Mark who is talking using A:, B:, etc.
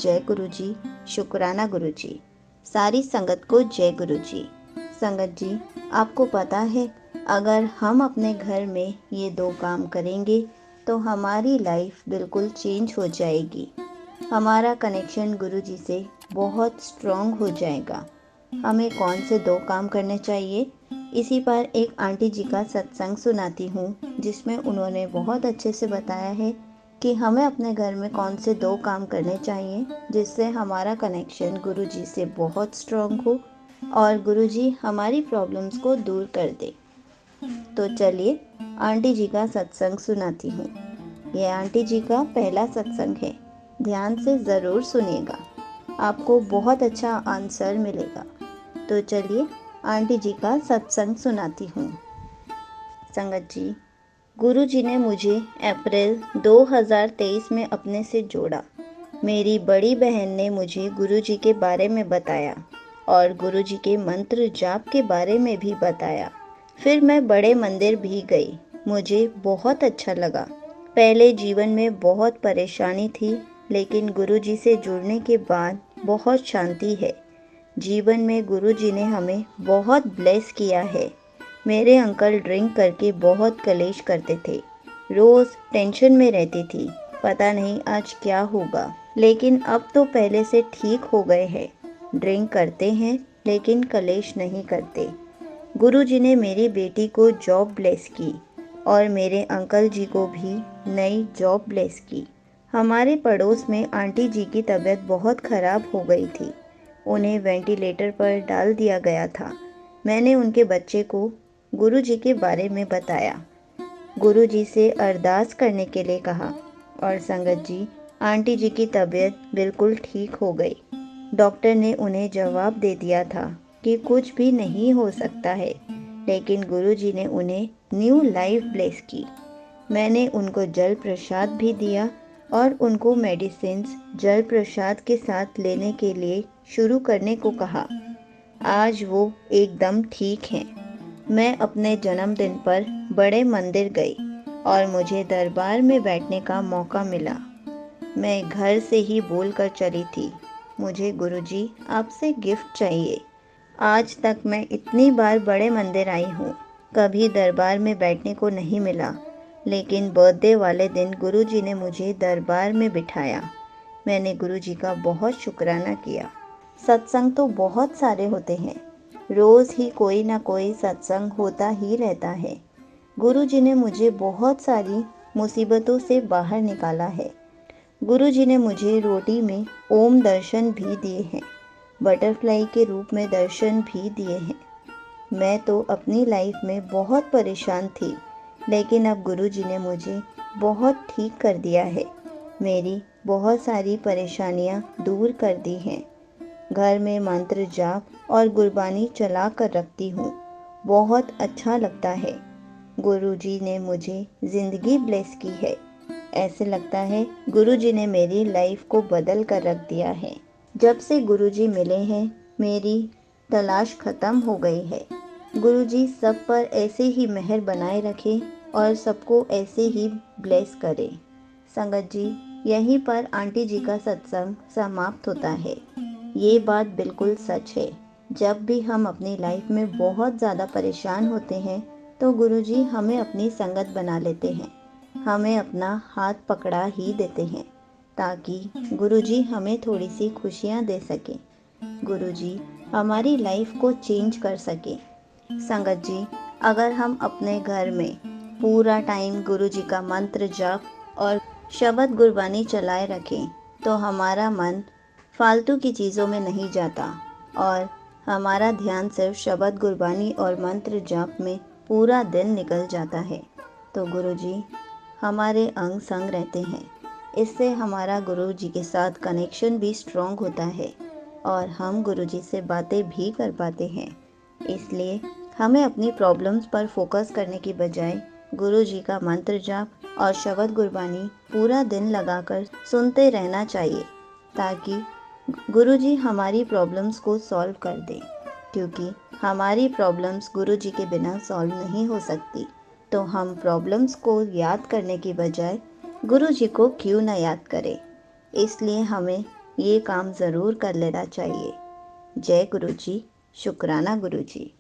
A: जय गुरु जी, शुक्राना गुरु जी। सारी संगत को जय गुरु जी। संगत जी, आपको पता है, अगर हम अपने घर में ये 2 काम करेंगे तो हमारी लाइफ बिल्कुल चेंज हो जाएगी। हमारा कनेक्शन गुरु जी से बहुत स्ट्रॉन्ग हो जाएगा। हमें कौन से 2 काम करने चाहिए, इसी पर एक आंटी जी का सत्संग सुनाती हूँ, जिसमें उन्होंने बहुत अच्छे से बताया है कि हमें अपने घर में कौन से 2 काम करने चाहिए जिससे हमारा कनेक्शन गुरु जी से बहुत स्ट्रॉन्ग हो और गुरु जी हमारी प्रॉब्लम्स को दूर कर दे। तो चलिए आंटी जी का सत्संग सुनाती हूँ। यह आंटी जी का पहला सत्संग है, ध्यान से ज़रूर सुनिएगा, आपको बहुत अच्छा आंसर मिलेगा। तो चलिए आंटी जी का सत्संग सुनाती हूँ। संगत जी, गुरु जी ने मुझे अप्रैल 2023 में अपने से जोड़ा। मेरी बड़ी बहन ने मुझे गुरु जी के बारे में बताया और गुरु जी के मंत्र जाप के बारे में भी बताया। फिर मैं बड़े मंदिर भी गई, मुझे बहुत अच्छा लगा। पहले जीवन में बहुत परेशानी थी, लेकिन गुरु जी से जुड़ने के बाद बहुत शांति है। जीवन में गुरु जी ने हमें बहुत ब्लेस किया है। मेरे अंकल ड्रिंक करके बहुत कलेश करते थे, रोज़ टेंशन में रहती थी, पता नहीं आज क्या होगा। लेकिन अब तो पहले से ठीक हो गए हैं। ड्रिंक करते हैं लेकिन कलेश नहीं करते। गुरु जी ने मेरी बेटी को जॉब ब्लेस की और मेरे अंकल जी को भी नई जॉब ब्लेस की। हमारे पड़ोस में आंटी जी की तबीयत बहुत ख़राब हो गई थी, उन्हें वेंटिलेटर पर डाल दिया गया था। मैंने उनके बच्चे को गुरु जी के बारे में बताया, गुरु जी से अरदास करने के लिए कहा और संगत जी, आंटी जी की तबीयत बिल्कुल ठीक हो गई। डॉक्टर ने उन्हें जवाब दे दिया था कि कुछ भी नहीं हो सकता है, लेकिन गुरु जी ने उन्हें न्यू लाइफ ब्लेस की। मैंने उनको जल प्रसाद भी दिया और उनको मेडिसिन्स जल प्रसाद के साथ लेने के लिए शुरू करने को कहा। आज वो एकदम ठीक हैं। मैं अपने जन्मदिन पर बड़े मंदिर गई और मुझे दरबार में बैठने का मौका मिला। मैं घर से ही बोलकर चली थी, मुझे गुरुजी आपसे गिफ्ट चाहिए। आज तक मैं इतनी बार बड़े मंदिर आई हूँ, कभी दरबार में बैठने को नहीं मिला, लेकिन बर्थडे वाले दिन गुरुजी ने मुझे दरबार में बिठाया। मैंने गुरुजी का बहुत शुक्राना किया। सत्संग तो बहुत सारे होते हैं, रोज़ ही कोई ना कोई सत्संग होता ही रहता है। गुरु जी ने मुझे बहुत सारी मुसीबतों से बाहर निकाला है। गुरु जी ने मुझे रोटी में ओम दर्शन भी दिए हैं, बटरफ्लाई के रूप में दर्शन भी दिए हैं। मैं तो अपनी लाइफ में बहुत परेशान थी, लेकिन अब गुरु जी ने मुझे बहुत ठीक कर दिया है। मेरी बहुत सारी परेशानियां दूर कर दी हैं। घर में मंत्र जाप और गुरबानी चला कर रखती हूँ, बहुत अच्छा लगता है। गुरुजी ने मुझे ज़िंदगी ब्लेस की है। ऐसे लगता है गुरुजी ने मेरी लाइफ को बदल कर रख दिया है। जब से गुरुजी मिले हैं, मेरी तलाश ख़त्म हो गई है। गुरुजी सब पर ऐसे ही मेहर बनाए रखे और सबको ऐसे ही ब्लेस करे। संगत जी, यहीं पर आंटी जी का सत्संग समाप्त होता है। ये बात बिल्कुल सच है। जब भी हम अपनी लाइफ में बहुत ज़्यादा परेशान होते हैं तो गुरुजी हमें अपनी संगत बना लेते हैं, हमें अपना हाथ पकड़ा ही देते हैं ताकि गुरुजी हमें थोड़ी सी खुशियाँ दे सकें, गुरुजी हमारी लाइफ को चेंज कर सकें। संगत जी, अगर हम अपने घर में पूरा टाइम गुरुजी का मंत्र जाप और शब्द गुरबानी चलाए रखें तो हमारा मन फालतू की चीज़ों में नहीं जाता और हमारा ध्यान सिर्फ शब्द गुरबानी और मंत्र जाप में पूरा दिन निकल जाता है। तो गुरुजी हमारे अंग संग रहते हैं। इससे हमारा गुरुजी के साथ कनेक्शन भी स्ट्रॉन्ग होता है और हम गुरुजी से बातें भी कर पाते हैं। इसलिए हमें अपनी प्रॉब्लम्स पर फोकस करने की बजाय गुरुजी का मंत्र जाप और शब्द गुरबानी पूरा दिन लगाकर सुनते रहना चाहिए ताकि गुरुजी हमारी प्रॉब्लम्स को सॉल्व कर दें, क्योंकि हमारी प्रॉब्लम्स गुरुजी के बिना सॉल्व नहीं हो सकती। तो हम प्रॉब्लम्स को याद करने की बजाय गुरुजी को क्यों ना याद करें। इसलिए हमें ये काम ज़रूर कर लेना चाहिए। जय गुरु जी। शुक्राना गुरु जी।